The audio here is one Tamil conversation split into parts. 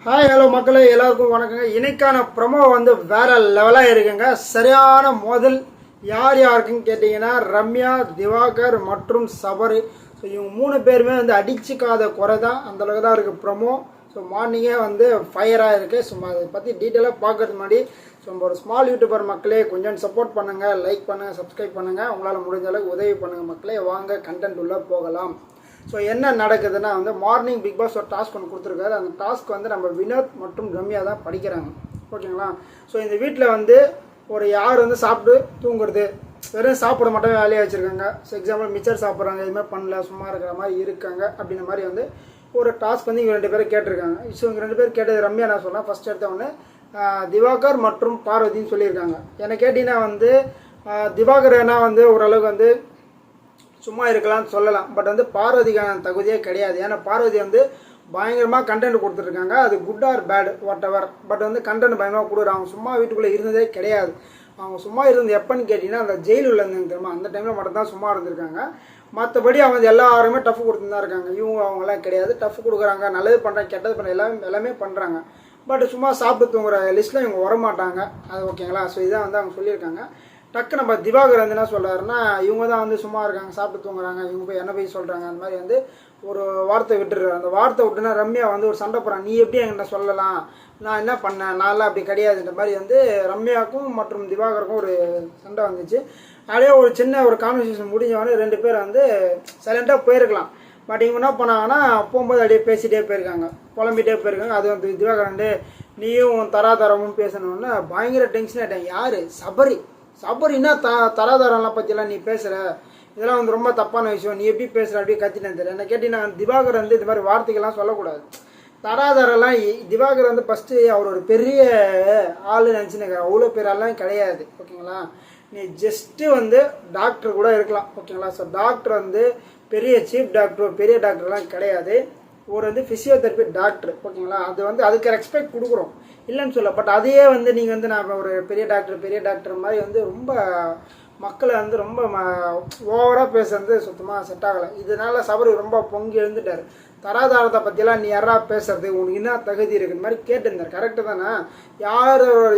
ஹாய் ஹலோ மக்களே, எல்லாருக்கும் வணக்கங்க. இன்னைக்கான ப்ரொமோ வந்து வேற லெவலாக இருக்குங்க. சரியான மோதல் யார் யாருக்குன்னு கேட்டிங்கன்னா ரம்யா, திவாகர் மற்றும் சபரி. ஸோ இவங்க 3 பேருமே வந்து அடிச்சுக்காத குறை தான், அந்தளவுக்கு தான் இருக்குது ப்ரொமோ. ஸோ மார்னிங்கே வந்து ஃபயராக இருக்குது. ஸோ அதை பற்றி டீட்டெயிலாக பார்க்கறதுக்கு முன்னாடி ஒரு ஸ்மால் யூடியூபர் மக்களே கொஞ்சம் சப்போர்ட் பண்ணுங்கள், லைக் பண்ணுங்கள், சப்ஸ்கிரைப் பண்ணுங்கள். உங்களால் முடிஞ்ச அளவுக்கு உதவி பண்ணுங்கள் மக்களே. வாங்க கண்டென்ட் உள்ளே போகலாம். ஸோ என்ன நடக்குதுன்னா வந்து மார்னிங் பிக் பாஸ் ஒரு டாஸ்க் ஒன்று கொடுத்துருக்காரு. அந்த டாஸ்க் வந்து நம்ம வினோத் மற்றும் ரம்யா தான் படிக்கிறாங்க, ஓகேங்களா. ஸோ இந்த வீட்டில் வந்து ஒரு யார் வந்து சாப்பிட்டு தூங்குறது, வெறும் சாப்பிட மட்டும் வேலையாக வச்சுருக்காங்க. ஸோ எக்ஸாம்பிள் மிச்சர் சாப்பிட்றாங்க, எதுவுமே பண்ணல, சும்மா இருக்கிற மாதிரி இருக்காங்க அப்படின்ற மாதிரி வந்து ஒரு டாஸ்க் வந்து இவங்க 2 பேரும் கேட்டிருக்காங்க. ஸோ இவங்க 2 பேர் கேட்டது ரம்யா நான் சொன்னேன் ஃபஸ்ட் எடுத்தவொடனே திவாகர் மற்றும் பார்வதின்னு சொல்லியிருக்காங்க. என்னை கேட்டிங்கன்னா வந்து திவாகர் ஏன்னா வந்து ஓரளவுக்கு வந்து சும்மா இருக்கலாம்னு சொல்லலாம். பட் வந்து பார்வதிக்கான தகுதியே கிடையாது. ஏன்னா பார்வதி வந்து பயங்கரமாக கண்டென்ட் கொடுத்துருக்காங்க. அது good or bad whatever, but வந்து கண்டென்ட் பயங்கரமாக கொடுக்குறாங்க. அவங்க சும்மா வீட்டுக்குள்ளே இருந்ததே கிடையாது. அவங்க சும்மா இருந்தது எப்போன்னு கேட்டிங்கன்னா அந்த ஜெயிலில் இருந்தாங்க தெரியுமா, அந்த டைமில் மட்டும்தான் சும்மா இருந்திருக்காங்க. மற்றபடி அவங்க எல்லாருமே டஃப் கொடுத்துதான் இருக்காங்க. இவங்க அவங்களாம் கிடையாது. டஃப் கொடுக்குறாங்க, நல்லது பண்ணுறாங்க, கெட்டது பண்ணுறாங்க, எல்லாமே பண்ணுறாங்க. பட் சும்மா சாப்பிட்டு தூங்குற லிஸ்ட்டில் இவங்க வரமாட்டாங்க. அது ஓகேங்களா. ஸோ இதான் வந்து அவங்க சொல்லியிருக்காங்க. டக்கு நம்ம திவாகர் வந்து என்ன சொல்கிறாருன்னா, இவங்க தான் வந்து சும்மா இருக்காங்க, சாப்பிட்டு தூங்குறாங்க, இவங்க போய் என்ன போய் சொல்கிறாங்க, அந்த மாதிரி வந்து ஒரு வார்த்தை விட்டுரு. அந்த வார்த்தை விட்டுனா ரம்யா வந்து ஒரு சண்டை போகிறாங்க. நீ எப்படி என்கிட்ட சொல்லலாம், நான் என்ன பண்ணேன், நான்லாம் அப்படி கிடையாதுன்ற மாதிரி வந்து ரம்யாவுக்கும் மற்றும் திவாகருக்கும் ஒரு சண்டை வந்துச்சு. அப்படியே ஒரு சின்ன ஒரு கான்வர்சேஷன் முடிஞ்சவொடனே 2 பேர் வந்து சைலண்ட்டாக போயிருக்கலாம். பட் இவங்க என்ன பண்ணாங்கன்னா போகும்போது அப்படியே பேசிகிட்டே போயிருக்காங்க, புலம்பிகிட்டே போயிருக்காங்க. அது வந்து திவாகர் வந்து நீயும் தராதரமும் பேசணுன்னு பயங்கர டென்ஷன் ஆகிட்டாங்க. யார்? சபரின்னா தராதரம்லாம் பற்றிலாம் நீ பேசுகிற, இதெல்லாம் வந்து ரொம்ப தப்பான விஷயம், நீ எப்படி பேசுகிற அப்படியே கத்தினேன் தெரியல. என்ன கேட்டிங்கன்னா திவாகர் வந்து இது மாதிரி வார்த்தைகள்லாம் சொல்லக்கூடாது. தராதரெல்லாம் திவாகர் வந்து ஃபஸ்ட்டு அவர் ஒரு பெரிய ஆள் நினச்சின்னு, அவ்வளோ பெரிய ஆள்லாம் கிடையாது, ஓகேங்களா. நீ ஜஸ்ட்டு வந்து டாக்டர் கூட இருக்கலாம், ஓகேங்களா. ஸோ டாக்டர் வந்து பெரிய சீஃப் டாக்டர், பெரிய டாக்டர்லாம் கிடையாது. ஒரு வந்து ஃபிசியோதெரப்பி டாக்டர், ஓகேங்களா. அது வந்து அதுக்கு ரெஸ்பெக்ட் கொடுக்குறோம், இல்லைன்னு சொல்ல. பட் அதையே வந்து நீங்கள் வந்து நான் ஒரு பெரிய டாக்டர் மாதிரி வந்து ரொம்ப மக்களை வந்து ரொம்ப ஓவராக பேசுறது சுத்தமாக செட் ஆகலை. இதனால சபரி ரொம்ப பொங்கி எழுந்துட்டார். தராதாரத்தை பற்றியெல்லாம் நீ யாரா பேசுறது, உனக்கு என்ன தகுதி இருக்குன்னு மாதிரி கேட்டிருந்தார். கரெக்டு தானே.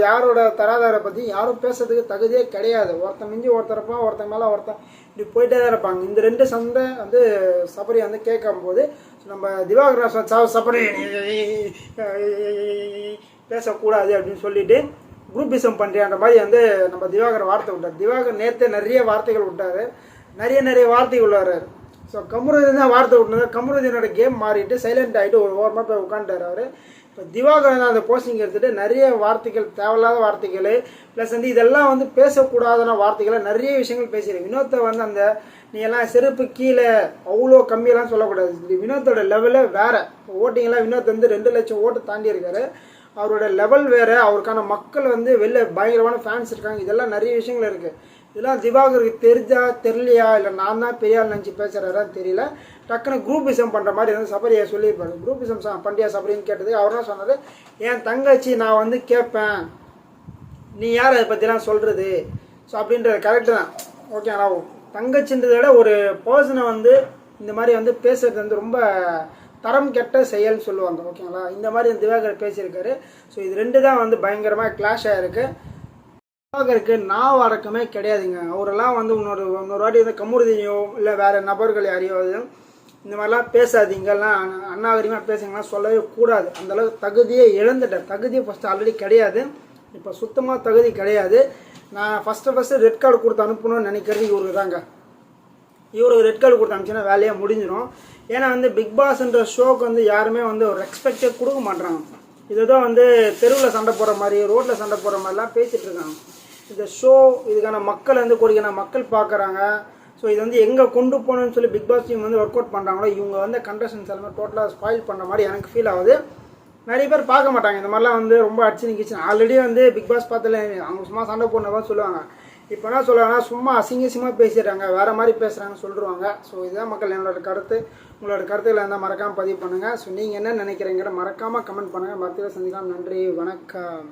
யாரோட தராதாரை பற்றி யாரும் பேசுறதுக்கு தகுதியே கிடையாது. ஒருத்தன் மிஞ்சி ஒருத்தரப்பான், ஒருத்தன் மேலே ஒருத்தன் இப்படி போயிட்டே தான் இருப்பாங்க. இந்த 2 சண்டை வந்து சபரி வந்து கேட்கும் போது நம்ம திவாகர் சபரி பேசக்கூடாது அப்படின்னு சொல்லிட்டு குரூப்பிசம் பண்ணுறியான்ற மாதிரி வந்து நம்ம திவாகர் வார்த்தை விட்டார். திவாகர் நேற்று நிறைய வார்த்தைகள் விட்டார், நிறைய வார்த்தைகள் உள்ளார். ஸோ கமருதீன் தான் வார்த்தை விட்டுனார். கமருதீனோட கேம் மாறிட்டு சைலண்ட் ஆகிட்டு ஒரு ஓரமாக போய் உட்காந்துட்டார் அவர். இப்போ திவாகர் வந்து அந்த போஸ்டிங் எடுத்துகிட்டு நிறைய வார்த்தைகள், தேவையில்லாத வார்த்தைகள், ப்ளஸ் வந்து இதெல்லாம் வந்து பேசக்கூடாதான வார்த்தைகளை நிறைய விஷயங்கள் பேசியிருக்கு. வினோத்தை வந்து அந்த நீ எல்லாம் செருப்பு கீழே அவ்வளோ கம்மியெல்லாம் சொல்லக்கூடாது. வினோத்தோட லெவலே வேறு. ஓட்டிங்கெல்லாம் வினோத் வந்து 2 லட்சம் ஓட்டு தாண்டி இருக்காரு. அவரோட லெவல் வேறு, அவருக்கான மக்கள் வந்து வெளில பயங்கரமான ஃபேன்ஸ் இருக்காங்க. இதெல்லாம் நிறைய விஷயங்கள் இருக்குது. இதெல்லாம் திவாகருக்கு தெரிஞ்சா தெரியலையா, இல்லை நான் தான் பெரிய ஆள் நினச்சி பேசுகிறாரான்னு தெரியல. டக்குன்னு குரூப்பிசம் பண்ணுற மாதிரி வந்து சபரியை சொல்லியிருப்பாரு. குரூப்பிசம் பண்ணியா சபரின்னு கேட்டதுக்கு அவர் தான் சொன்னார், என் தங்கச்சி நான் வந்து கேட்பேன், நீ யார் அதை பற்றிலாம் சொல்கிறது. ஸோ அப்படின்றது கரெக்டு தான், ஓகேங்களா. தங்கச்சின்றதை விட ஒரு பர்சனை வந்து இந்த மாதிரி வந்து பேசுகிறது வந்து ரொம்ப தரம் கெட்ட செயல்னு சொல்லுவாங்க, ஓகேங்களா. இந்த மாதிரி திவாகர் பேசியிருக்காரு. ஸோ இது 2 தான் வந்து பயங்கரமாக கிளாஷ் ஆகிருக்கு. திவாகருக்கு நாவ் அடக்கமே கிடையாதுங்க. அவரெல்லாம் வந்து இன்னொரு வாட்டி வந்து கமருதீனையோ இல்லை வேறு நபர்கள் யாரையோ இந்த மாதிரிலாம் பேசாதீங்கலாம், அநாகரிகமாக பேசுங்கலாம் சொல்லவே கூடாது. அந்தளவுக்கு தகுதியே இழந்துட்டார். தகுதியை ஃபஸ்ட்டு ஆல்ரெடி கிடையாது, இப்போ சுத்தமாக தகுதி கிடையாது. நான் ஃபஸ்ட்டு ரெட் கார்டு கொடுத்து அனுப்பணும்னு நினைக்கிறது இவருக்கு தாங்க. இவருக்கு ரெட் கார்டு கொடுத்து அனுப்பிச்சுன்னா வேலையாக முடிஞ்சிடும். ஏன்னா வந்து பிக் பாஸ்ன்ற ஷோக்கு வந்து யாருமே வந்து ஒரு ரெஸ்பெக்டே கொடுக்க மாட்டாங்க. இதுதான் வந்து தெருவில் சண்டை போடுற மாதிரி, ரோட்டில் சண்டை போடுற மாதிரிலாம் பேசிகிட்டு இருக்காங்க. இந்த ஷோ இதுக்கான மக்கள் வந்து கோடிக்கான மக்கள் பார்க்குறாங்க. ஸோ இது வந்து எங்கே கொண்டு போகணும்னு சொல்லி பிக் பாஸ் டீம் வந்து ஒர்க் அவுட் பண்ணுறாங்களோ, இவங்க வந்து கண்டஸ்டன்ஸ் எல்லாமே டோட்டலாக ஸ்பாயில் பண்ணுற மாதிரி எனக்கு ஃபீல் ஆகுது. நிறைய பேர் பார்க்க மாட்டாங்க இந்த மாதிரிலாம் வந்து ரொம்ப அடிச்சு நிற்கிச்சு. ஆல்ரெடி வந்து பிக் பாஸ் பார்த்துல அவங்க சும்மா சண்டை போடணும் சொல்லுவாங்க. இப்போ என்ன சொல்லுவாங்கன்னா சும்மா அசிங்கமாக பேசிடுறாங்க, வேறு மாதிரி பேசுகிறாங்கன்னு சொல்லிடுவாங்க. ஸோ இதுதான் மக்கள் என்னோட கருத்து. உங்களோட கருத்துக்களை இருந்தால் மறக்காமல் பதிவு பண்ணுங்கள். ஸோ நீங்கள் என்ன நினைக்கிறீங்கிற மறக்காமல் கமெண்ட் பண்ணுங்கள். மறுபடியும் சந்திக்கலாம். நன்றி, வணக்கம்.